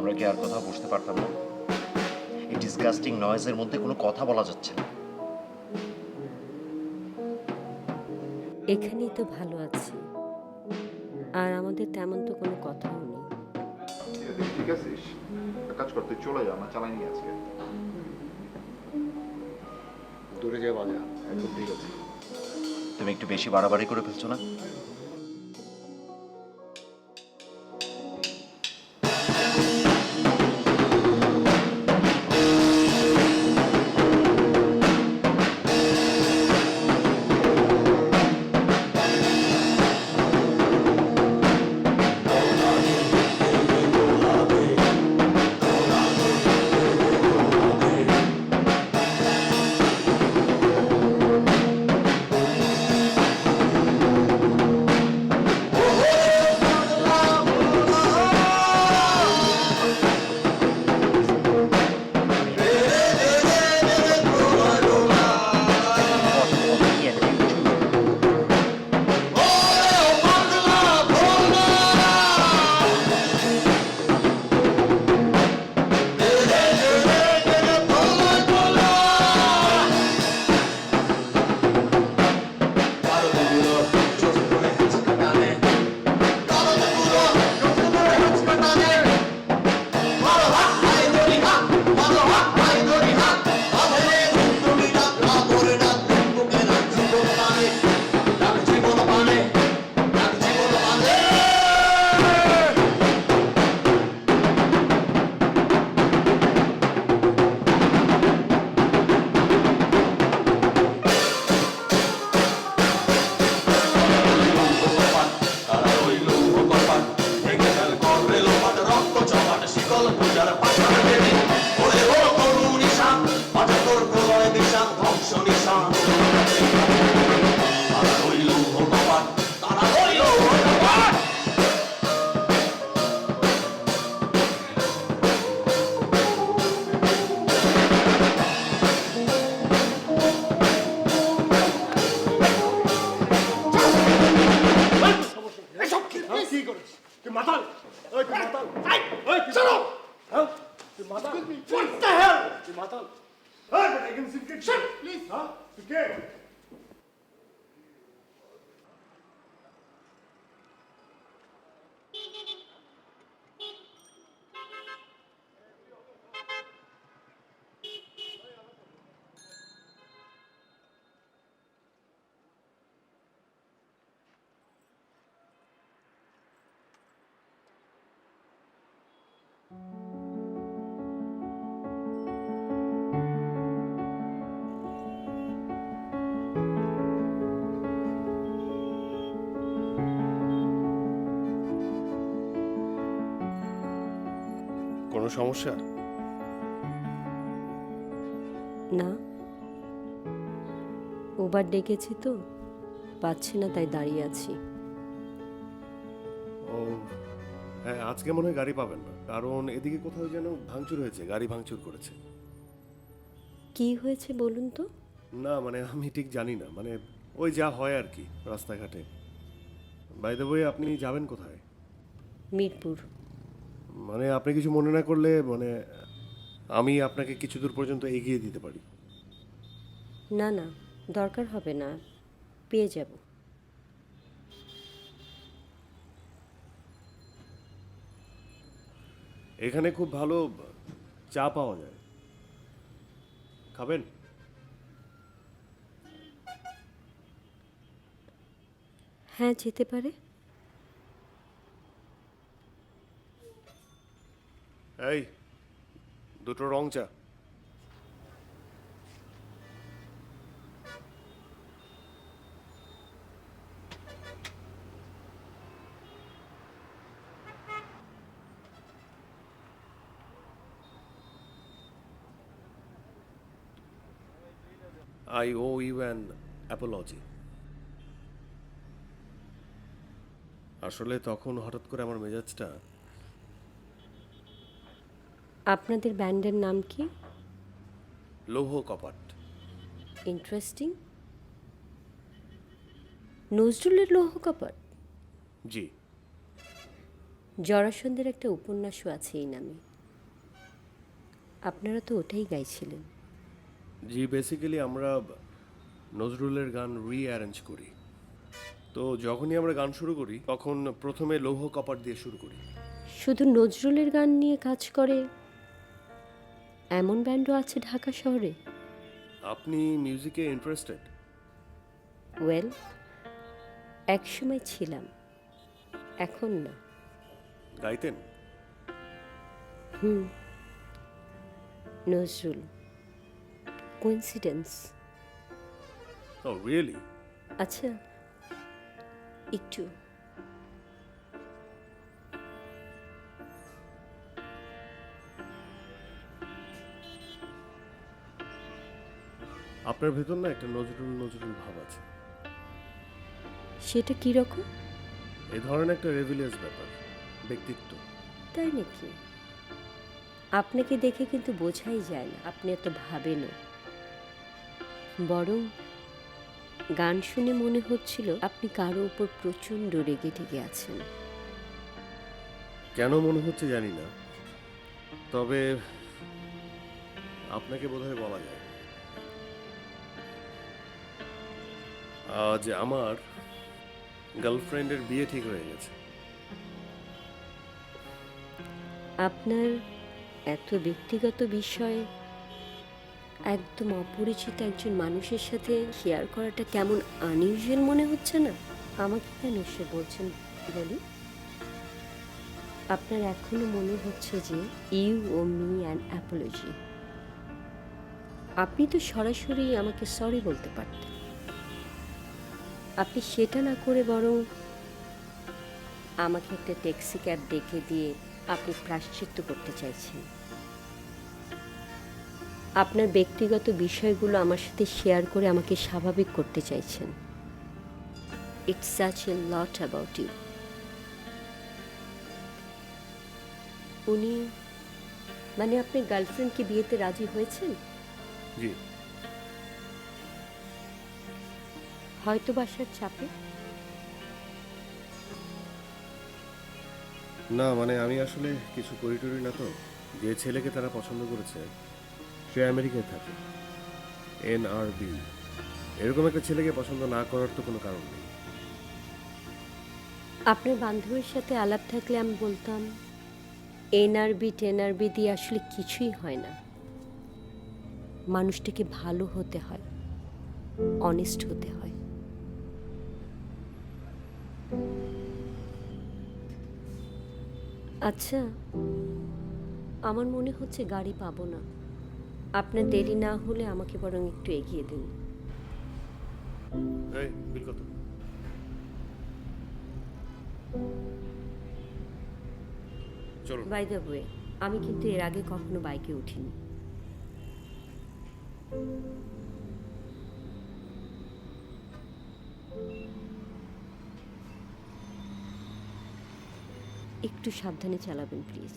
আমরা কি আর কোথাও বসতে পারতাম না? এই ডিসগাস্টিং নয়েজের মধ্যে কোনো কথা বলা যাচ্ছে না। এখানেই তো ভালো আছি, আর আমাদের তেমন তো কোনো কথাও নেই। ঠিক আছিস? একটা কাজ করতে চলে যা, আমরা চালাই নিয়ে আজকে। দূরে যেয়ে বাজা। একদম ঠিক আছে। তুমি একটু বেশি বাড়াবাড়ি করে ফেলছো না? কোনো সমস্যা? না, ওবার ডেকেছি তো, পাচ্ছি না, তাই দাঁড়িয়ে আছি। ও হ্যাঁ, আজকে মনে হয় গাড়ি পাবেন না, কারণ এদিকে কোথাও যেন ভাঙচুর হয়েছে, গাড়ি ভাঙচুর করেছে। কি হয়েছে বলুন তো? না মানে আমি ঠিক জানি না, মানে ওই যা হয় আর কি রাস্তাঘাটে। বাই দ্য ওয়ে, আপনি যাবেন কোথায়? মিরপুর। মানে আপনি কিছু মনে না করলে, মানে আমি আপনাকে কিছু দূর পর্যন্ত এগিয়ে দিতে পারি। না না, দরকার হবে না, পেয়ে যাব। এখানে খুব ভালো চা পাওয়া যায়, খাবেন? হ্যাঁ, যেতে পারে। এই দুটো রং চা। I owe you an apology. আসলে তখন হঠাৎ করে আমার মেজাজটা। আপনাদের ব্যান্ডের নাম কি? লৌহ কপাট। ইন্টারেস্টিং। নজরুলের লৌহ কপাট? জি। জরাসন্ধের একটা উপন্যাসও আছে এই নামে। আপনারা তো ওটাই গাইছিলেন। জি, বেসিক্যালি আমরা নজরুলের গান রিঅ্যারেঞ্জ করি। তো যখনই আমরা গান শুরু করি তখন প্রথমে লৌহ কপাট দিয়ে শুরু করি। শুধু নজরুলের গান নিয়ে কাজ করে এমন ব্যান্ডও আছে ঢাকা শহরে? আপনি মিউজিকে ইন্টারেস্টেড? ওয়েল, একসময় ছিলাম, এখন না। গাইতেন? নজরুল, কোইন্সিডেন্স। ও রিয়েলি? আচ্ছা, একটু। আপনার ভেতর না একটা নজরুল নজরুল ভাব আছে। সেটা কীরকম? এই ধরনের একটা রেভিলিয়াস ব্যাপার, ব্যক্তিত্ব। তাই নাকি? আপনাকে দেখে কিন্তু বোঝাই যায় না আপনি এত ভাবেনও। বরং গান শুনে মনে হচ্ছিল আপনি কারো উপর প্রচণ্ড রেগে টেগে আছেন। কেন মনে হচ্ছে জানি না, তবে আপনাকে বোধহয় বলা যায় যে আমার গার্লফ্রেন্ডের বিয়ে ঠিক হয়ে গেছে। আপনার এত ব্যক্তিগত বিষয় একদম অপরিচিত একজন মানুষের সাথে শেয়ার করাটা কেমন আনইউজুয়াল মনে হচ্ছে না? আমাকে কেন সে বলছেন বলি? আপনার এখনো মনে হচ্ছে যে you owe me an apology. আপনি তো সরাসরি আমাকে সরি বলতে পারতেন। আপনি সেটা না করে বরং আমাকে একটা ট্যাক্সি ক্যাব ডেকে দিয়ে আপনি প্রায়শ্চিত্ত করতে চাইছেন। আপনার ব্যক্তিগত বিষয়গুলো আমার সাথে শেয়ার করে আমাকে স্বাভাবিক করতে চাইছেন। It's such a lot about you. উনি মানে আপনার গার্লফ্রেন্ড কি বিয়েতে রাজি হয়েছেন? জি। হয়তো বাসার চাপে। না মানে আমি আসলে কিছু করি টরি না, তো যে ছেলেকে তারা পছন্দ করেছে সে আমেরিকায় থাকে, NRB। এরকম একটা ছেলেকে পছন্দ না করার তো কোনো কারণ নেই। আপনার বান্ধবীর সাথে আলাপ থাকলে আমি বলতাম NRB টেনআরবি দিয়ে আসলে কিছুই হয় না। মানুষটাকে ভালো হতে হয়, অনেস্ট হতে হয়। আচ্ছা, আমার মনে হচ্ছে গাড়ি পাবো না। আপনার দেরি না হলে আমাকে বরং একটু এগিয়ে দিন। এই বিল কত? চলুন। বাই দ্য ওয়ে, আমি কিন্তু এর আগে কখনো বাইকে উঠিনি। একটু সাবধানে চালাবেন please.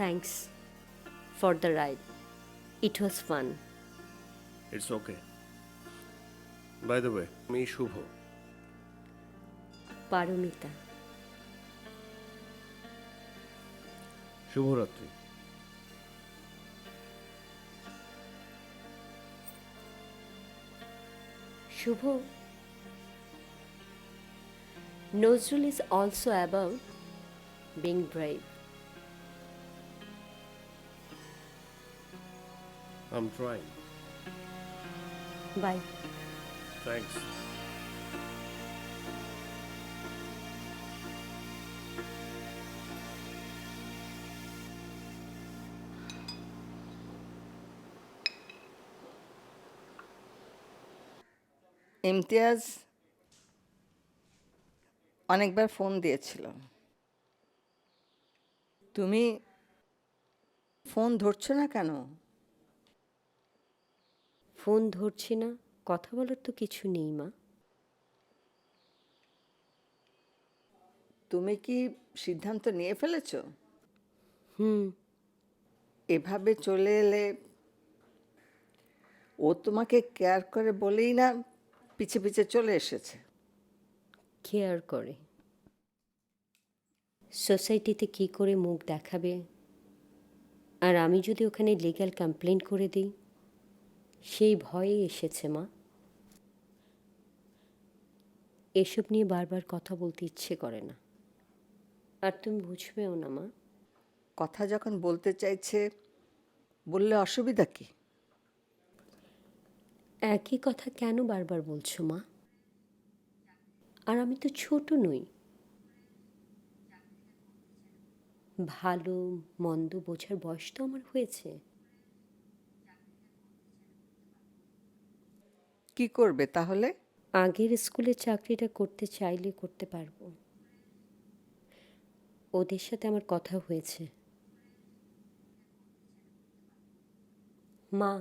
Thanks for the ride. It was fun. It's okay. By the way, আমি শুভ। পারমিতা। শুভরাত্রি। শুভ, Nozrul is also about being brave. I'm trying. Bye. Thanks. Imtiaz অনেকবার ফোন দিয়েছিল, তুমি ফোন ধরছো না কেন? ফোন ধরছি না, কথা বলার তো কিছু নেই মা। তুমি কি সিদ্ধান্ত নিয়ে ফেলেছো? হুম। এভাবে চলে এলে ও তোমাকে কেয়ার করে বলেই না পিছে পিছে চলে এসেছে। কেয়ার করে। সোসাইটিতে কি করে মুখ দেখাবে, আর আমি যদি ওখানে লিগ্যাল কমপ্লেন করে দিই, সেই ভয়ে এসেছে মা। এসব নিয়ে বারবার কথা বলতে ইচ্ছে করে না, আর তুমি বুঝবেও না মা। কথা যখন বলতে চাইছে বললে অসুবিধা কি? একই কথা কেন বারবার বলছো মা? আর আমি তো ছোট নই। ভালো মন্দ বোঝার বয়স তো আমার হয়েছে। কি করবে তাহলে? আগের স্কুলে চাকরিটা করতে চাইলে করতে পারবো। ওদের সাথে আমার কথা হয়েছে। মা,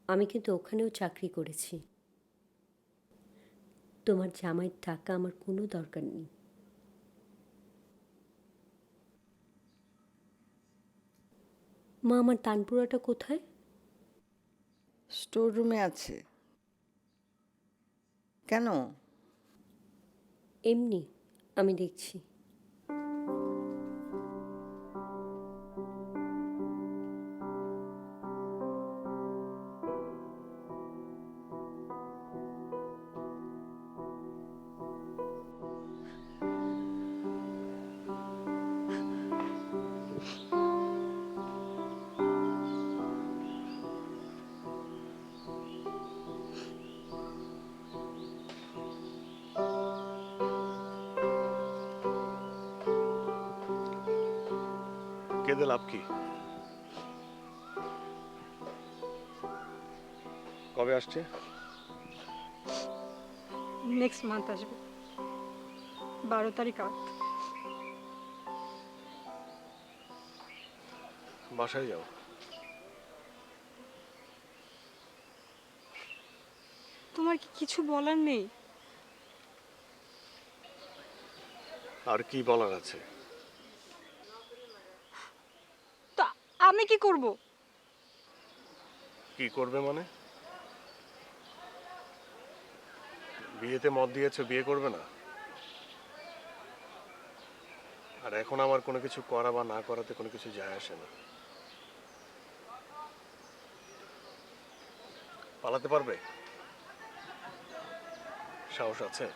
আমি কিন্তু ওখানেও চাকরি করেছি। তোমার জামাইয়ের টাকা আমার কোনো দরকার নেই। মা, আমার তানপুরাটা কোথায়? স্টোর রুমে আছে। কেন? এমনি, আমি দেখছি। কেঁদে লাভ কি? কবে আসছে? নেক্সট মান্থ আসবে, 12 তারিখ আউট। বাসায় যাও। তোমার কি কিছু বলার নেই? আর কি বলার আছে? তা আমি কি করব? কি করবে মানে? বিয়েতে মত দিয়েছো, বিয়ে করবে না? আর এখন আমার কোনো কিছু করা বা না করাতে কোনো কিছু যায় আসে না। পালাতে পারবে? সাহস আছে?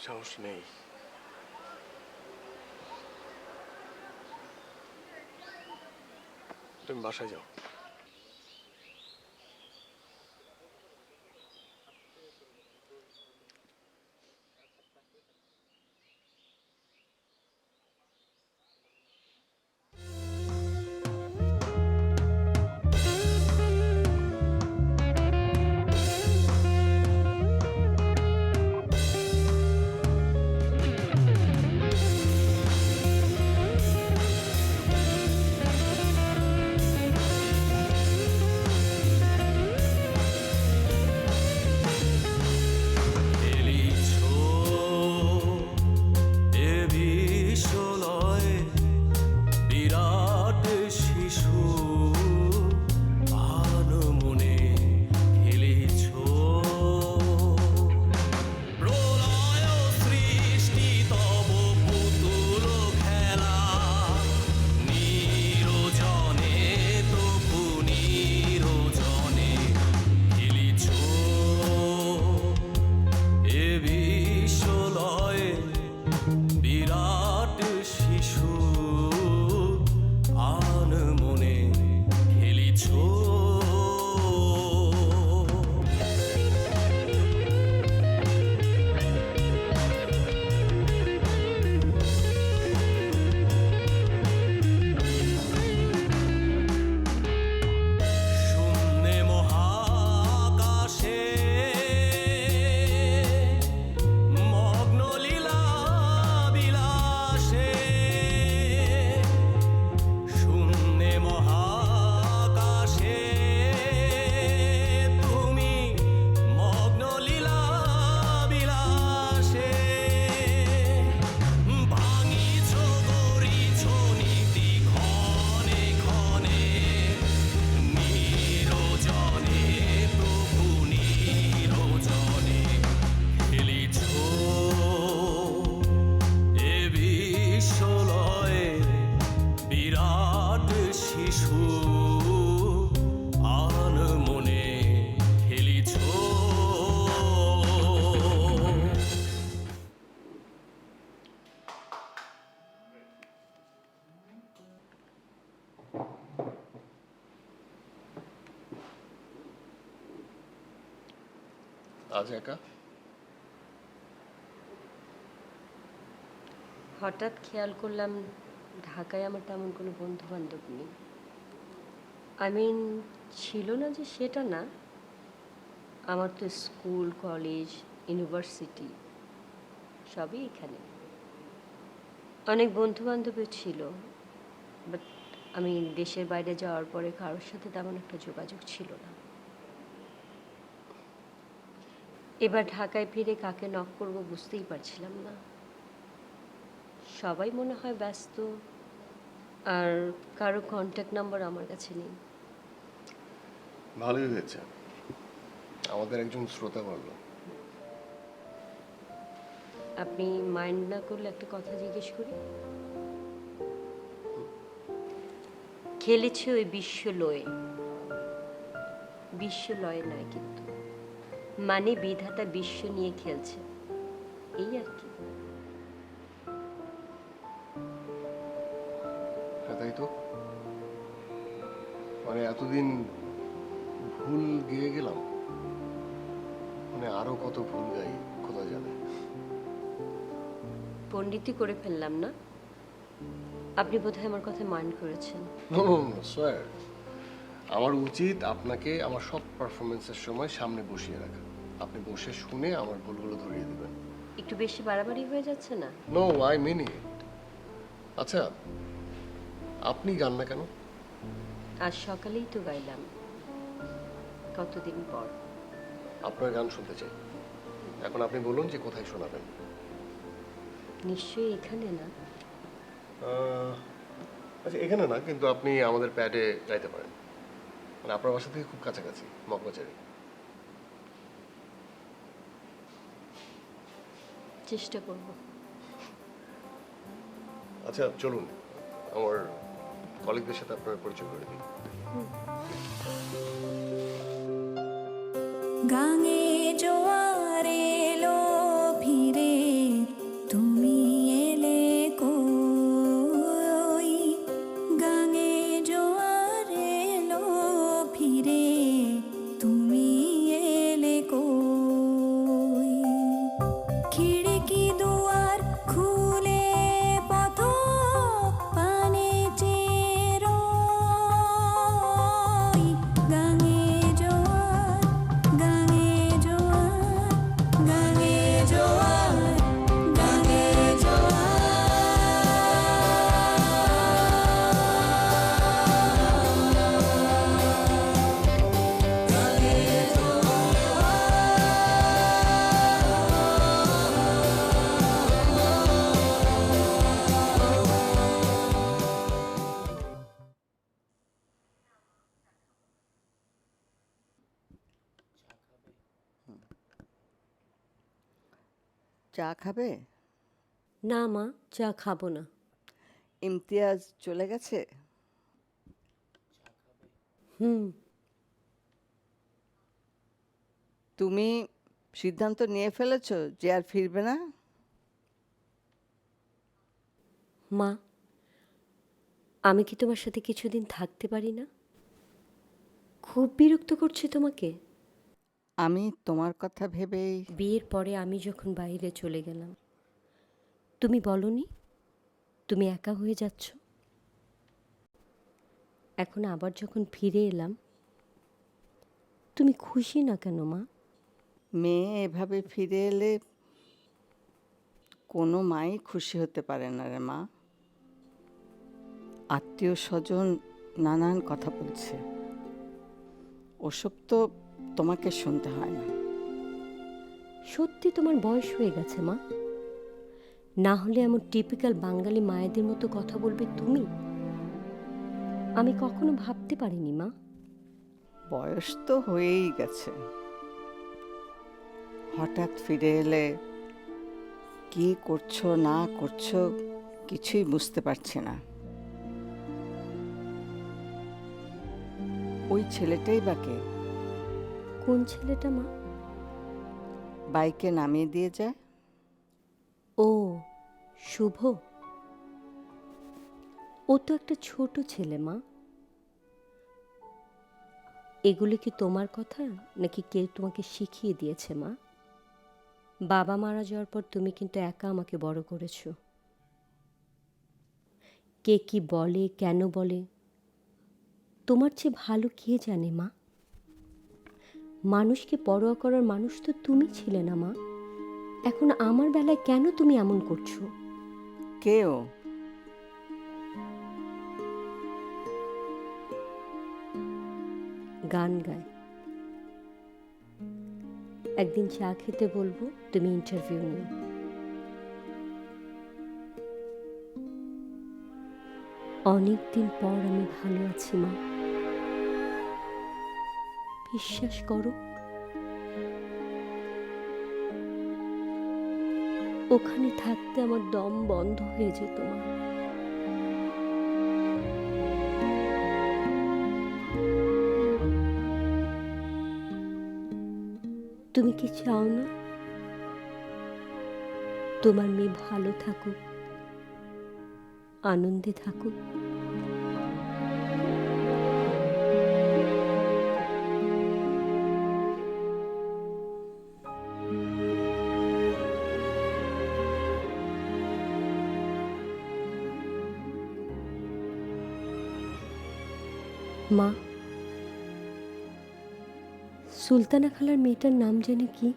সাহস নেই। তুমি বাসায় যাও। আজ একা? হঠাৎ খেয়াল করলাম ঢাকায় আমার তেমন কোনো বন্ধু বান্ধব নেই। আই মিন, ছিল না যে সেটা না, আমার তো স্কুল, কলেজ, ইউনিভার্সিটি সবই এখানে। অনেক বন্ধু বান্ধবও ছিল, বাট আমি দেশের বাইরে যাওয়ার পরে কারোর সাথে তেমন একটা যোগাযোগ ছিল না। এবার ঢাকায় ফিরে কাকে নক করব বুঝতেই পারছিলাম না। সবাই মনে হয় ব্যস্ত, আর কারো কন্ট্যাক্ট নাম্বার আমার কাছে নেই। ভালোই হয়েছে, আমাদের একজন শ্রোতা বলল। আপনি মাইন্ড না করলে একটা কথা জিজ্ঞেস করি? খেলেছে ওই বিশ্বলয়ে, বিশ্বলয়ে নয় কিন্তু, মানে বিধাতা বিশ্ব নিয়ে খেলছে, এই আর কি। হ্যাঁ তাই তো, মানে এতদিন ভুল গেয়ে গেলাম, মানে আরো কত ভুল গাই খোদা জানে। পণ্ডিতই করে ফেললাম না? আপনি বোধহয় আমার কথা মাইন্ড করেছেন। নো নো নো স্যার, আমার উচিত আপনাকে আমার সব পারফরমেন্সের সময় সামনে বসিয়ে রাখা, আপনি বসে শুনে আমার ভুলগুলো ধরিয়ে দেবেন। একটু বেশি বাড়াবাড়ি হয়ে যাচ্ছে না? নো, আই মিন ইট। আচ্ছা, আপনি গান না কেন? আজ সকালেই তো গাইলাম, কতদিন পর। আপনার গান শুনতে চাই। এখন আপনি বলুন যে কোথায় শোনাবেন। নিশ্চয়ই এখানে না? আচ্ছা এখানে না, কিন্তু আপনি আমাদের প্যাডে গাইতে পারেন, মানে আপনার বাসা থেকে খুব কাছাকাছি, মগবাজারে। চেষ্টা করব। আচ্ছা চলুন, আমার কলিগদের সাথে আপনার পরিচয় করে দিই। গাঙে জোয়ার এলো ফিরে, তুমি এলে কই? গাঙে জোয়ার এলো ফিরে, তুমি এলে কই? খিড়কি দুয়ার খুলে পথ পানে চেরোই। গাঙে জোয়ার, গাঙে জোয়ার, গাঙে জোয়ার, গাঙে জোয়ার। চা খাবে? না মা, চা খাবো না। ইমতিয়াজ চলে গেছে? হুম। তুমি সিদ্ধান্ত নিয়ে ফেলেছো যে আর ফিরবে না? মা, আমি কি তোমার সাথে কিছুদিন থাকতে পারি না? খুব বিরক্ত করছে তোমাকে? আমি তোমার কথা ভেবেই বিয়ের পরে আমি যখন বাইরে চলে গেলাম, তুমি বলনি তুমি একা হয়ে যাচ্ছ? এখন আবার যখন ফিরে এলাম, তুমি খুশি না কেন মা? মেয়ে এভাবে ফিরে এলে কোনো মাই খুশি হতে পারে না রে মা। আত্মীয় স্বজন নানান কথা বলছে, ওসব তো তোমাকে শুনতে হয় না। সত্যি তোমার বয়স হয়ে গেছে মা, না হলে এমন টিপিক্যাল বাঙালি মায়েদের মতো কথা বলবে তুমি? আমি কখনো ভাবতে পারিনি মা। বয়স তো হয়েই গেছে, হঠাৎ ফিরে এলে কি করছো না করছো কিছুই বুঝতে পারছি না। ওই ছেলেটাই বা কে? কোন ছেলেটা মা? বাইকে নামিয়ে দিয়ে যায়। ও, শুভ। ও তো একটা ছোট ছেলে মা। এগুলো কি তোমার কথা নাকি কেউ তোমাকে শিখিয়ে দিয়েছে মা? বাবা মারা যাওয়ার পর তুমি কিন্তু একা আমাকে বড় করেছো। কে কি বলে, কেন বলে, তোমার চেয়ে ভালো কে জানে মা? মানুষকে পরোয়া করার মানুষ তো তুমি ছিলে না মা। এখন আমার বেলায় কেন তুমি এমন করছো? কেও গান গায়। একদিন চা খেতে বলবো, তুমি ইন্টারভিউ নিও। অনেকদিন পর আমি ভালো আছি মা, বিশ্বাস করো। ওখানে থাকতে আমার দম বন্ধ হয়ে যেত মা। তুমি কি চাও না তোমার মেয়ে ভালো থাকুক, আনন্দে থাকুক? মা, সুলতানা খালার মেয়েটার নাম জানে কি?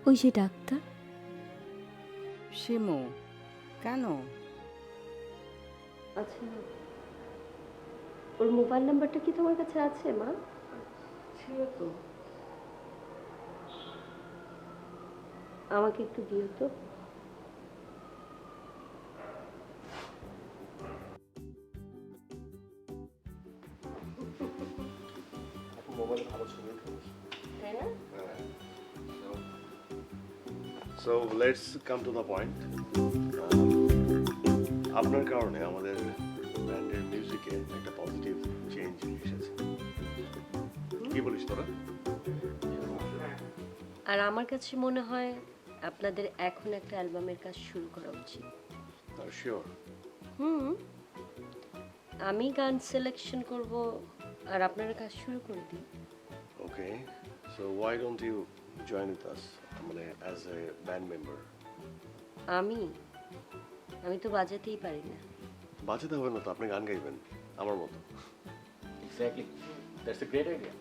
ওই যে ডাক্তার। শিমু, কেন? আচ্ছা, ওর মোবাইল নাম্বারটা কি তোমার কাছে আছে মা? ছিল তো। আমাকে একটু দিও তো। মোবাইলে ভালো ছবি তাই না? So let's come to the point. আপনার কারণে আমাদের ব্যান্ডের মিউজিকে একটা পজিটিভ চেঞ্জ এসেছে। কি বলিস তোরা? আর আমার কাছে মনে হয় আপনাদের এখন একটা অ্যালবামের কাজ শুরু করা উচিত। আর শিওর? আমি গান সিলেকশন করব আর আপনারা কাজ শুরু করে দিন। Okay, so why don't you join with us, মানে অ্যাজ এ ব্যান্ড মেম্বার? আমি তো বাজাতেই পারি না। বাঁচাতে হবে না তো, আপনি গান গাইবেন আমার মতো। Exactly, that's a great idea.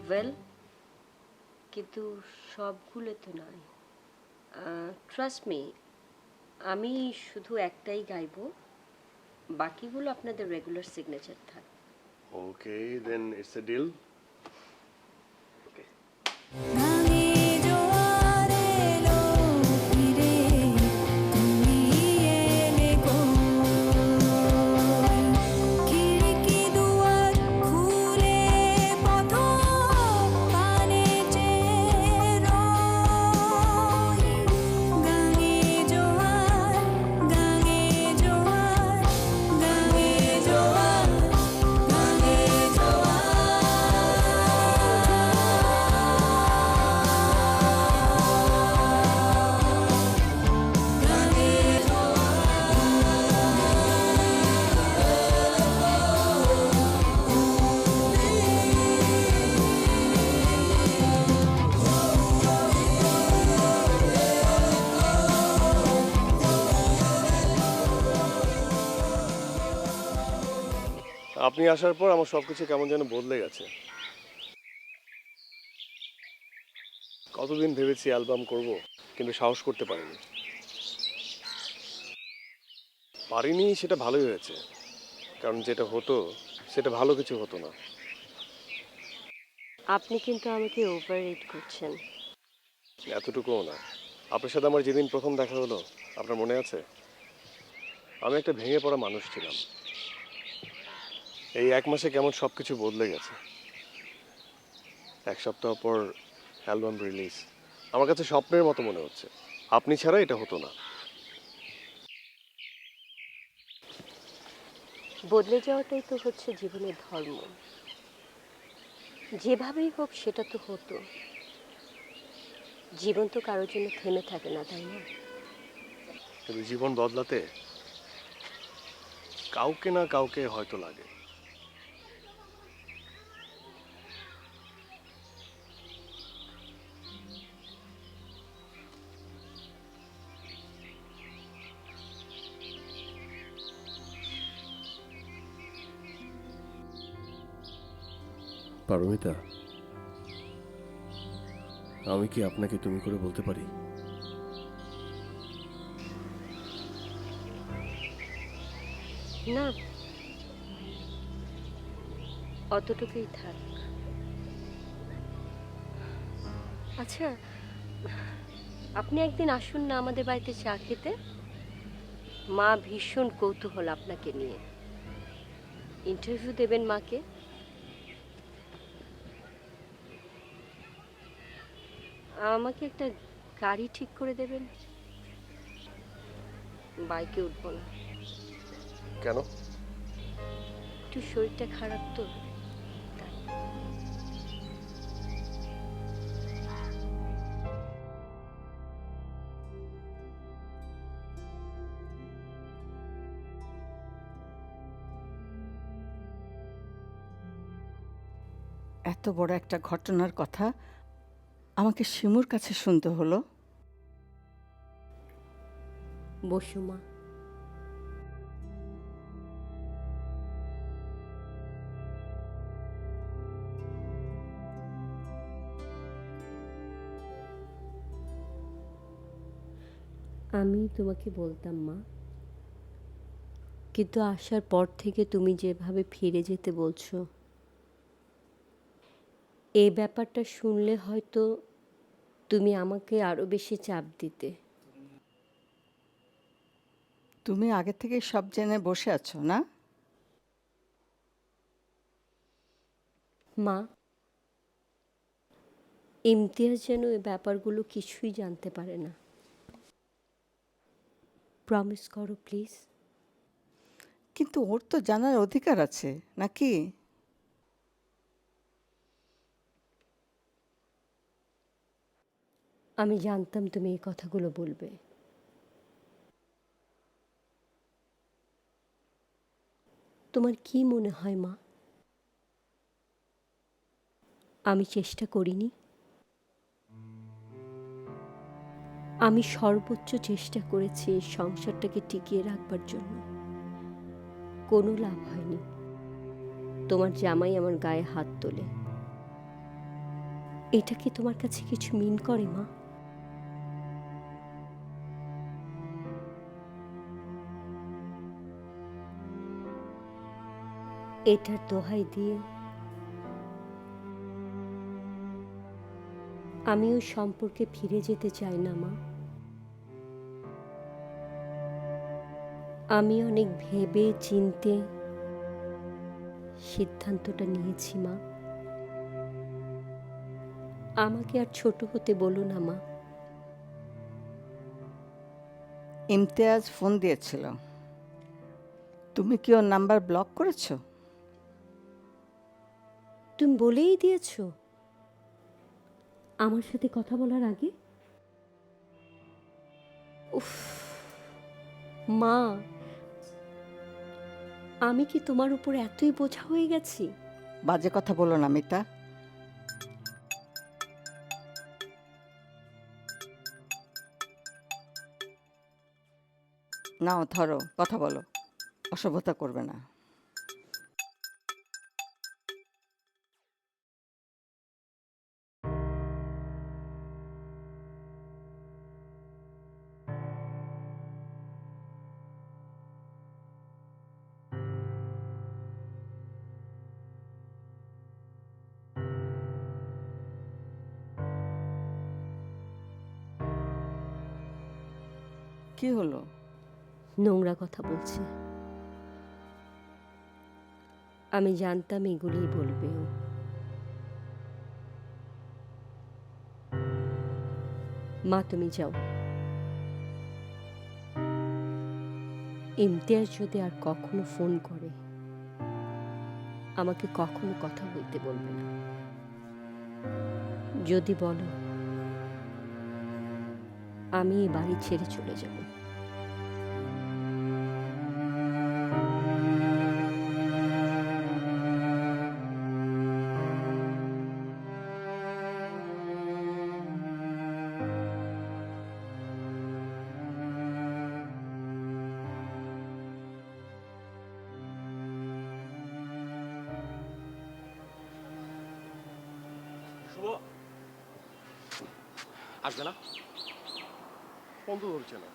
Well, কিন্তু সবগুলো তো নয়। ট্রাস্ট মি, আমি শুধু একটাই গাইবো, বাকিগুলো আপনাদের রেগুলার সিগনেচার থাক। ওকে, দেন ইটস এ ডিল। গাঙে জোয়ার এলো ফিরে, তুমি এলে কই? খিড়কি দুয়ার খুলে পথ পানে চেয়ে রই। গাঙে জোয়ার, গাঙে জোয়ার, গাঙে জোয়ার, গাঙে জোয়ার। আপনি আসার পর আমার সবকিছু কেমন যেন বদলে গেছে। কতদিন ভেবেছি অ্যালবাম করব, কিন্তু সাহস করতে পারিনি সেটা ভালোই হয়েছে, কারণ যেটা হতো সেটা ভালো কিছু হতো না। আপনি কিন্তু আমাকে ওভার রেট করছেন। এতটুকুও না। আপনার সাথে আমার যেদিন প্রথম দেখা হলো, আপনার মনে আছে? আমি একটা ভেঙে পড়া মানুষ ছিলাম। এই 1 মাসে কেমন সব কিছু বদলে গেছে। 1 সপ্তাহ পর অ্যালবাম রিলিজ, আমার কাছে স্বপ্নের মতো মনে হচ্ছে। আপনি ছাড়া এটা হতো না। বদলে যাওয়াটাই তো হচ্ছে জীবনের ধর্ম। যেভাবেই হোক সেটা তো হতো। জীবন তো কারোর জন্য থেমে থাকে না, তাই না? কিন্তু জীবন বদলাতে কাউকে না কাউকে হয়তো লাগে। পারমিতা, আমি কি আপনাকে তুমি করে বলতে পারি? না, অতটুকুই থাক। আচ্ছা, আপনি একদিন আসুন না আমাদের বাড়িতে চা খেতে। মা ভীষণ কৌতূহল আপনাকে নিয়ে। ইন্টারভিউ দেবেন মাকে। আমাকে একটা গাড়ি ঠিক করে দেবেন। বাইকে উঠবো না, কেন? একটু শরীরটা খারাপ তো। এত বড় একটা ঘটনার কথা আমাকে শিমুর কাছে শুনতে হলো। বসু মা। আমি তোমাকে বলতাম মা, কিন্তু আসার পর থেকে তুমি যেভাবে ফিরে যেতে বলছো, এই ব্যাপারটা শুনলে হয়তো তুমি আমাকে আরো বেশি চাপ দিতে। তুমি আগে থেকে সব জেনে বসে আছো না? মা, ইমতিয়াজ যেন এই ব্যাপারগুলো কিছুই জানতে পারে না। প্রমিস করো প্লিজ। কিন্তু ওর তো জানার অধিকার আছে নাকি? আমি জানতাম তুমি এই কথাগুলো বলবে। তোমার কি মনে হয় মা, আমি চেষ্টা করিনি? আমি সর্বোচ্চ চেষ্টা করেছি এই সংসারটাকে টিকিয়ে রাখবার জন্য। কোনো লাভ হয়নি। তোমার জামাই আমার গায়ে হাত তোলে। এটা কি তোমার কাছে কিছু মিন করে মা? এটার দোহাই দিয়ে আমি ওই সম্পর্কে ফিরে যেতে চাই না মা। আমি অনেক ভেবে চিনতে সিদ্ধান্তটা নিয়েছি মা। আমাকে আর ছোট হতে বলো না মা। ইমতিয়াজ ফোন দিয়েছিল, তুমি কি ওর নাম্বার ব্লক করেছো? তুমি বলেই দিয়েছো আমার সাথে কথা বলার আগে? উফ মা, আমি কি তোমার উপর এতই বোঝা হয়ে গেছি? বাজে কথা বলো না মিতা। নাও ধরো, কথা বলো, অসভ্যতা করবে না। কি হলো? নোংরা কথা বলছে। আমি জানতাম এগুলোই বলবে ও। মা তুমি যাও। ইমতিয়াজ যদি আর কখনো ফোন করে আমাকে কখনো কথা বলতে বলবে না। যদি বলো আমি এই বাড়ি ছেড়ে চলে যাব। আসবে না? ফোন তো ধরছে না।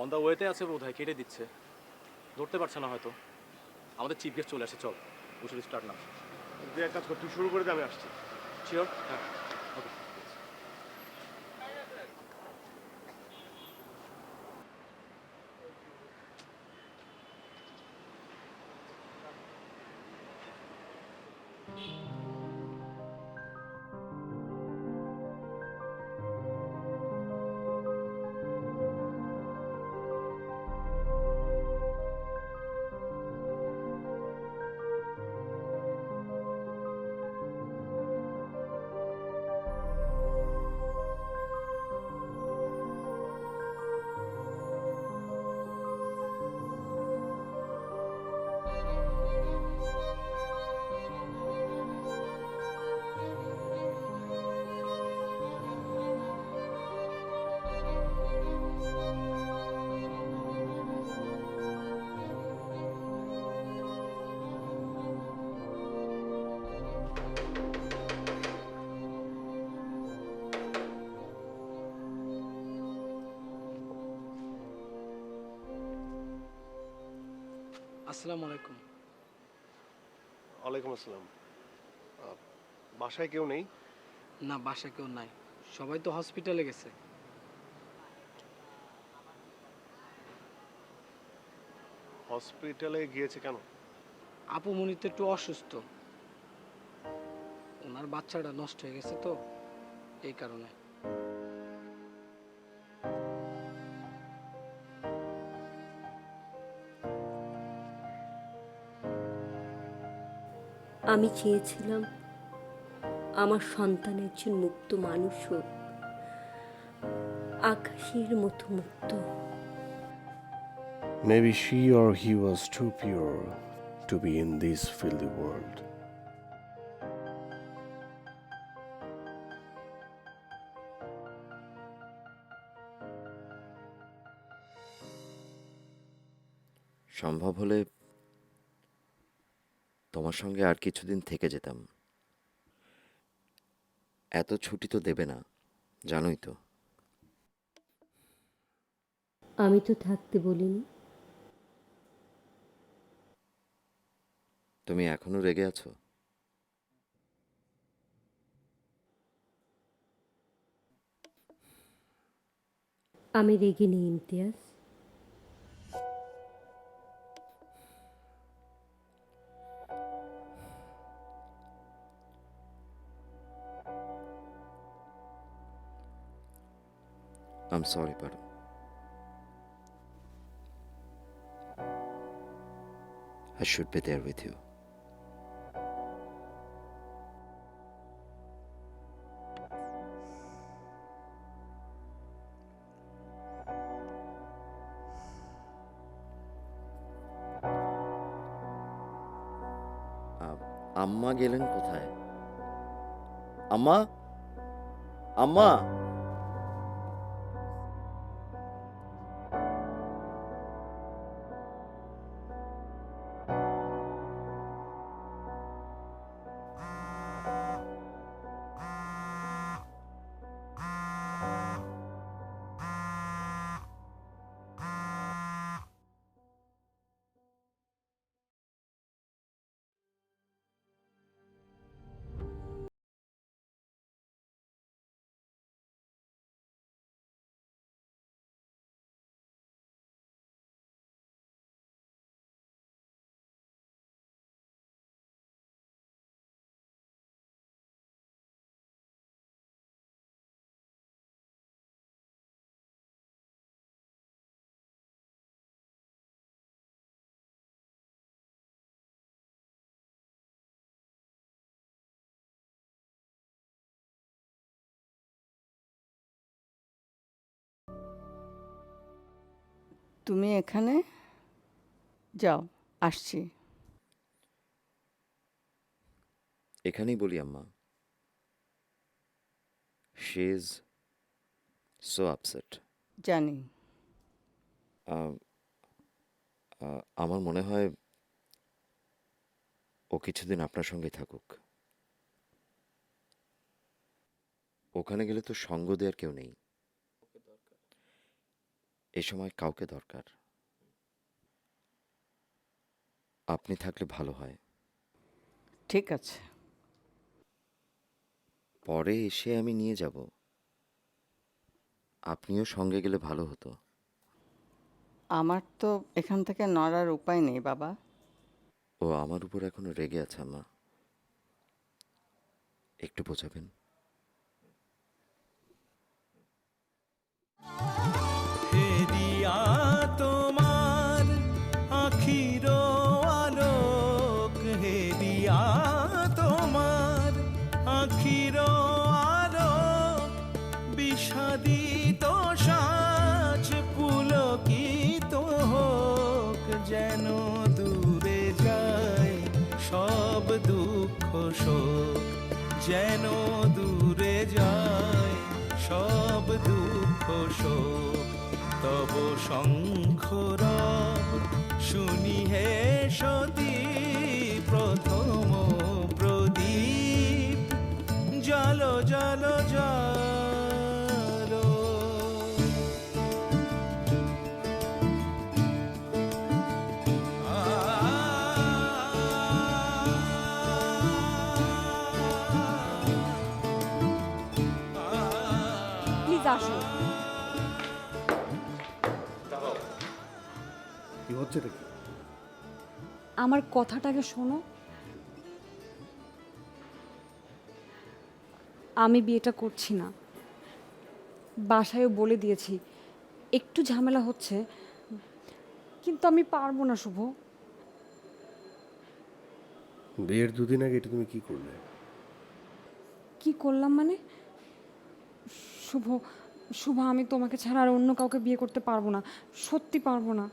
অন দ্য ওয়েতে আছে বোধহয়, কেটে দিচ্ছে, ধরতে পারছে না হয়তো। আমাদের চিফ গেস্ট চলে আসে, চল উই স্টার্ট না। তুই এক কাজ কর, তুই শুরু করে দে, আমি আসছি। শিওর? হ্যাঁ, ওকে। আসসালামু আলাইকুম। ওয়ালাইকুম আসসালাম। বাসায় কেউ নেই? না, বাসা কেউ নাই, সবাই তো হসপিটালে গেছে। হসপিটালে গিয়েছে কেন? আপু মনি তো একটু অসুস্থ, ওনার বাচ্চাটা নষ্ট হয়ে গেছে তো, এই কারণে। আমি চেয়েছিলাম আমার সন্তান একজন মুক্ত মানুষ হোক, আকাশের মতো মুক্ত। Maybe she or he was too pure to be in this filthy world. সম্ভব হলে তোমার সঙ্গে আর কিছুদিন থেকে যেতাম। এত ছুটি তো দেবে না, জানোই তো। আমি তো থাকতে বলিনি। তুমি এখনো রেগে আছো? আমি রেগে নেই Imtiaz. I'm sorry, Paru. I should be there with you. আম্মা গেলেন কোথায়? আম্মা, আম্মা। তুমি এখানে যাও, আসছি। এখানেই বলি আম্মা। She is so upset. জানি। আমার মনে হয় ও কিছুদিন আপনার সঙ্গে থাকুক। ওখানে গেলে তো সঙ্গ দেওয়ার কেউ নেই। এ সময় কাউকে দরকার। আপনি থাকলে ভালো হয়। ঠিক আছে, পরে এসে আমি নিয়ে যাব। আপনিও সঙ্গে গেলে ভালো হতো। আমার তো এখান থেকে নড়ার উপায় নেই বাবা। ও আমার উপর এখনো রেগে আছে আম্মা। একটু বোঝাবেন? হেরিয়া তোমার আখির আলোক, হেরিয়া তোমার আখির আলোক, বিষাদিত সাজ পুলকিত হোক, যেন দূরে যায় সব দুঃখ শোক, যেন দূরে যায় সব দুঃখ শোক। তব শঙ্খরব শুনি হে সতী, প্রথম প্রদীপ জল জল জল। প্লিজ আসো। কি হচ্ছে নাকি? আমার কথাটাকে শোনো। আমি বিয়েটা করছি না। বাসায়ও বলে দিয়েছি, একটু ঝামেলা হচ্ছে, কিন্তু আমি পারবো না শুভ। বিয়ের 2 দিন আগে এটা তুমি কি করলে? কি করলাম মানে? শুভ, শুভ, আমি তোমাকে ছাড়া আর অন্য কাউকে বিয়ে করতে পারবো না, সত্যি পারবো না।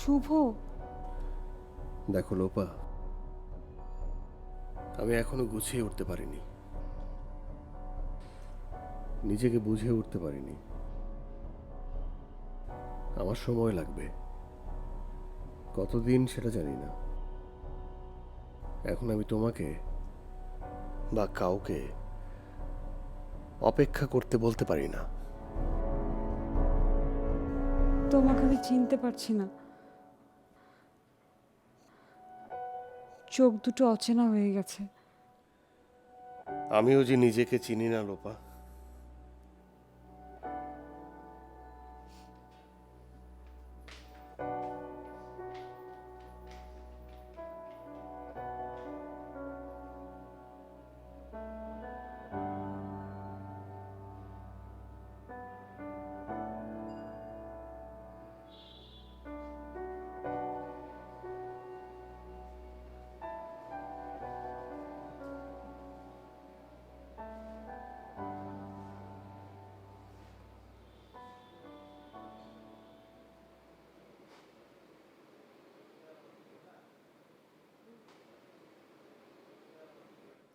শুভ, দেখো লোপা, আমি এখনো গুছিয়ে উঠতে পারিনি, নিজেকে বুঝে উঠতে পারিনি। আমার সময় লাগবে, কতদিন সেটা জানি না। এখন আমি তোমাকে বা কাউকে অপেক্ষা করতে বলতে পারি না। তোমাকে আমি চিনতে পারছি না। চোখ দুটো অচেনা হয়ে গেছে। আমিও যে নিজেকে চিনি না লোপা।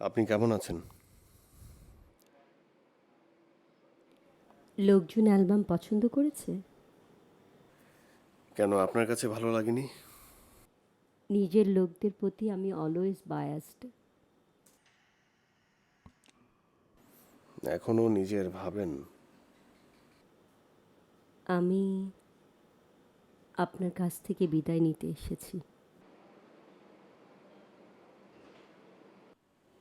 আপনি কেমন আছেন? লোকজন অ্যালবাম পছন্দ করেছে? কেন, আপনার কাছে ভালো লাগেনি? নিজের লোকদের প্রতি আমি অলওয়েজ বায়াসড। এখনো নিজের ভাবেন? আমি আপনার কাছ থেকে বিদায় নিতে এসেছি।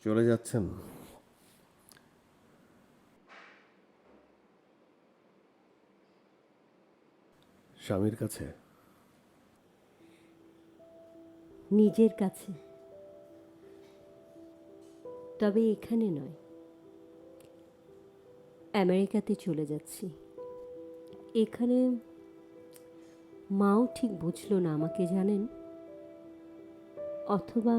চলে যাচ্ছেন? স্বামীর কাছে? নিজের কাছে, তবে এখানে নয়, আমেরিকাতে চলে যাচ্ছি। এখানে মাও ঠিক বুঝলো না আমাকে, জানেন, অথবা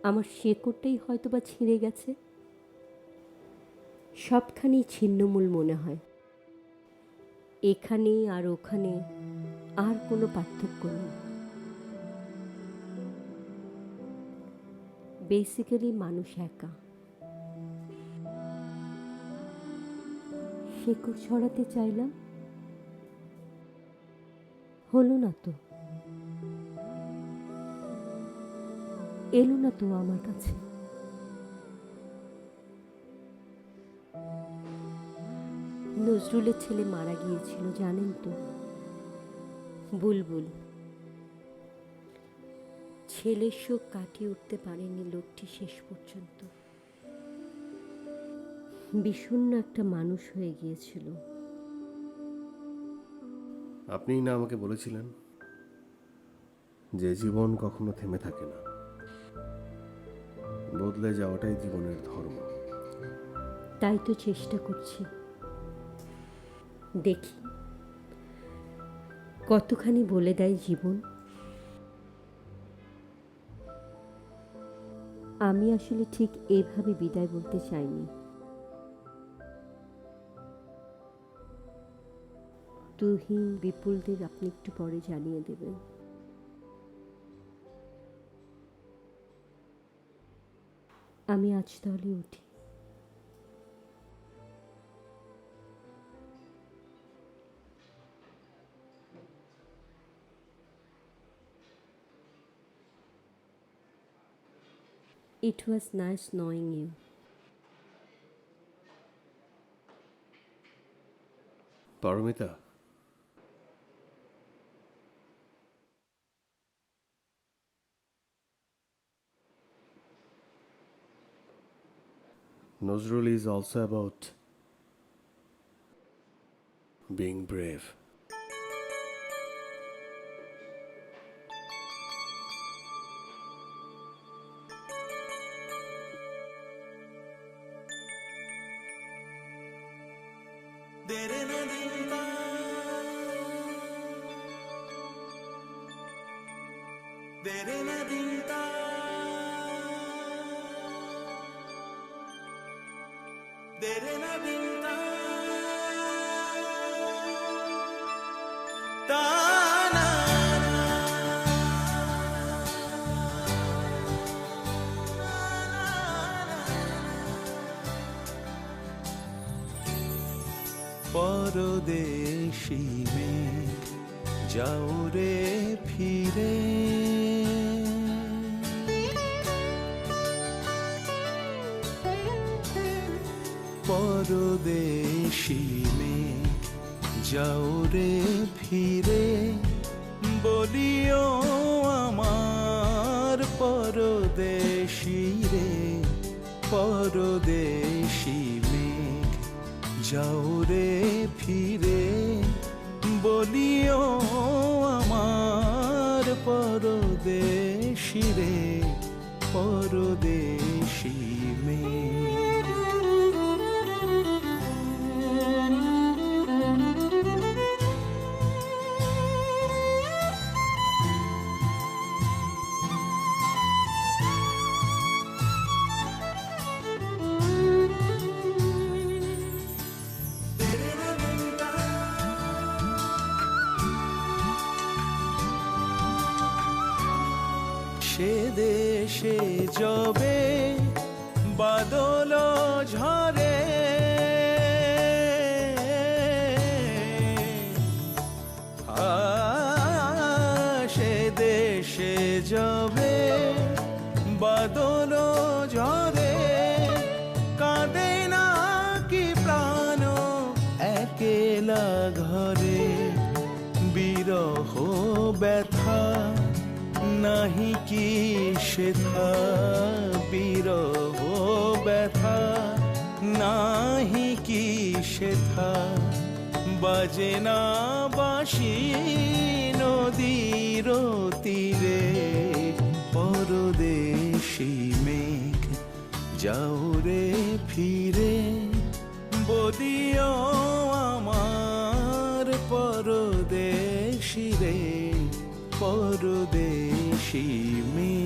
আমার শেকড়টাই হয়তো বা ছিঁড়ে গেছে। সবখানি ছিন্নমূল মনে হয়। এখানে আর ওখানে আর কোনো পার্থক্য নেই। বেসিক্যালি মানুষ একা। শেকড় ছড়াতে চাইলাম, হলো না তো, এলো না তো আমার কাছে। নজরুলের ছেলে মারা গিয়েছিল জানেন তো, বুলবুল। ছেলের শোক কাটিয়ে উঠতে পারেনি লোকটি শেষ পর্যন্ত। বিষণ্ণ একটা মানুষ হয়ে গিয়েছিল। আপনিই না আমাকে বলেছিলেন যে জীবন কখনো থেমে থাকে না, বদলে যাওয়াটাই জীবনের ধর্ম। তাই তো চেষ্টা করছি, দেখি কতখানি বলে দেয় জীবন। আমি আসলে ঠিক এভাবে বিদায় বলতে চাইনি। তুহিন, বিপুলদের আপনি একটু পরে জানিয়ে দেবেন। আমি আজ তাহলে উঠি। It was nice knowing you. Paromita, Nazrul is also about being brave. পরদেশী মেঘ যাও রে ফিরে, পরদেশী মেঘ যাও রে ফিরে, বলিও আমার পরদেশী রে, পরদেশী মেঘ যাও রে ফিরে, বলিও আমার পরদেশী রে, পরদেশী মেঘ। সে দেশে যবে বাদল ঝরে, সে দেশে যবে বাদল ঝরে, কাঁদে না কি প্রাণ একেলা ঘরে, বিরহ ব্যথা নাহি কি সেথা, বিরহ ব্যথা নাহি কি সেথা, বাজে না বাঁশি নদীর তীরে, পরদেশী মেঘ যাও রে ফিরে, বলিও আমার পরদেশী রে, পরদেশী মেঘ।